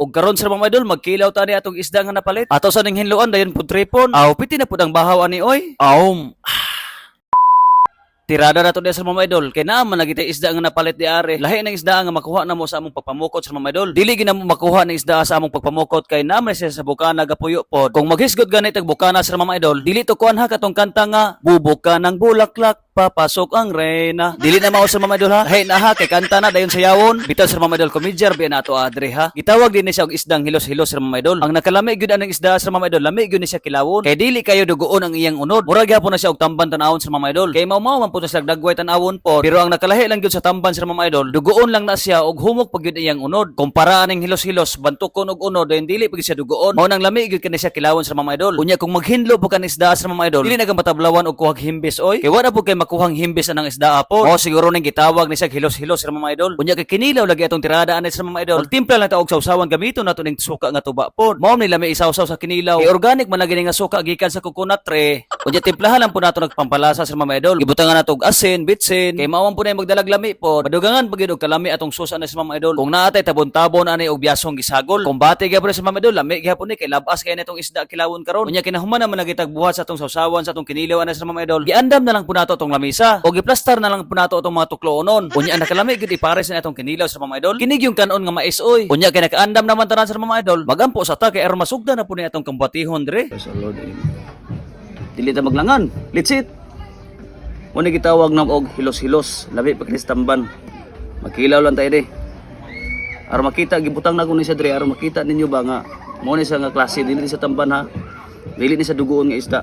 ug karon sa mga idol magkilaw ta ni atong isda nga napalit. Ato sa ning hinluan dayon pud tripon. Aw piti na pud ang bahaw ani oy. Tirada na to diya sa mga idol. Kaya naman nagitay isda nga napalit di are. Lahi ng isda nga makuha na mo sa among pagpamukot sa mga idol. Dili gina mo makuha ng isda sa among pagpamukot kay naman siya sa bukana gapuyo pod. Kung maghisgot ganit ang bukana sa mga idol, dili to kuan ha katong kanta nga bubuk ka ng bulaklak papasok ang reyna. Dili na mao sa mga idol ha. Hey na ha kay kanta na dayon sa yawon. Bitaw sa mga idol komedyar bi nato adre ha. Gitawag din ni siya og isdang hilos-hilos sa mga idol. Ang nakalami gyud ang isda sa mga idol, lami gyud ni siya kilawon. Kay dili kayo dugoon ang iyang unod. Murag gyapon na siya og tamban tan-awon sa mga idol. Kay mao man pud na siya dagway tan-awon pod. Pero ang nakalahi lang gyud sa tamban sa mga idol, dugoon lang na siya og humok pag gyud iyang unod. Kumpara aning hilos-hilos bantukon og unod dayon dili pag siya dugoon. Mao nang lami gyud kani siya kilawon sa mga idol. Unya kung maghinlo po kan isda sa mga idol, dili na ka matablawan og kuhag himbis oy. Kay wala pud kay makuhang himbis ang isda po. Mao siguro ning gitawag ni siya hilos-hilos sa mga idol. Unya kay kinilaw lagi atong tirada anay sa mga idol. Magtimpla lang ta og sawsawan gamiton nato ning suka nga tuba pod. Mao ni lami isawsaw sa kinilaw. Kay organic man lagi nga suka gikan sa coconut tre. Unya timplahan lang po nato nagpampalasa sa mga idol. Ibutangan nato og asin, bitsin. Kay mao man po na magdalag lami pod. Madugangan pagid og kalami atong sus anay sa mga idol. Kung naatay tabon-tabon anay og biyasong gisagol. Kung bati gyapon sa mga idol, lami gyapon ni kay labas kay natong isda kilawon karon. Unya kinahuman naman nagitag buhat sa atong sawsawan sa atong kinilaw anay sa mga idol. Giandam na lang po nato atong lamisa. O giplastar na lang po nato atong mga tukloonon. Unya ang nakalami gid ipares na atong kinilaw sa mga idol. Kinig yung kanon nga mais oy. Unya kay nakaandam naman tanan sa mga idol. Magampo sa ta kay aron masugda na po ni atong kambatihon dire. Sa Lord. Dili ta maglangan. Litsit. Muna gitawag na og hilos-hilos. Labi pa kinis tamban. Magkilaw lang tayo di. Aron makita gibutang na ko ni sa dire aron makita ninyo ba nga mo ni sa nga klase dili ni sa tamban ha. Dili ni sa dugoon nga isda.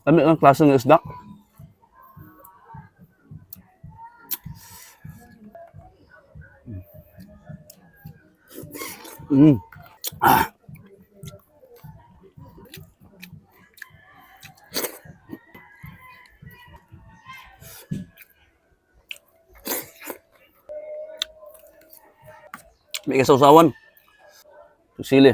Ano ang klase ng isda? May kasawsawan. Sili.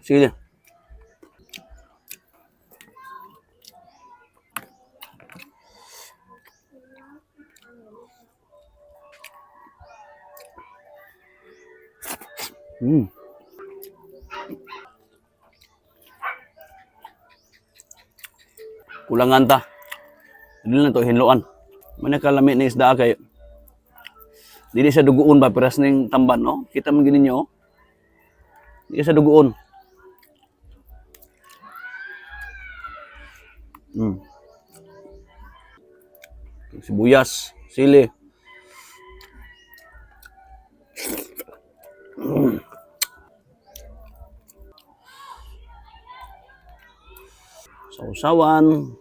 Sige. Kulangan ta. Dili na to hinloan. Mana kalami ni isda kay dili sa duguon ba peras ning tamban no? Kita man gini nyo. Dili sa duguon. Sibuyas, sili. Sausawan.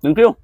Thank you.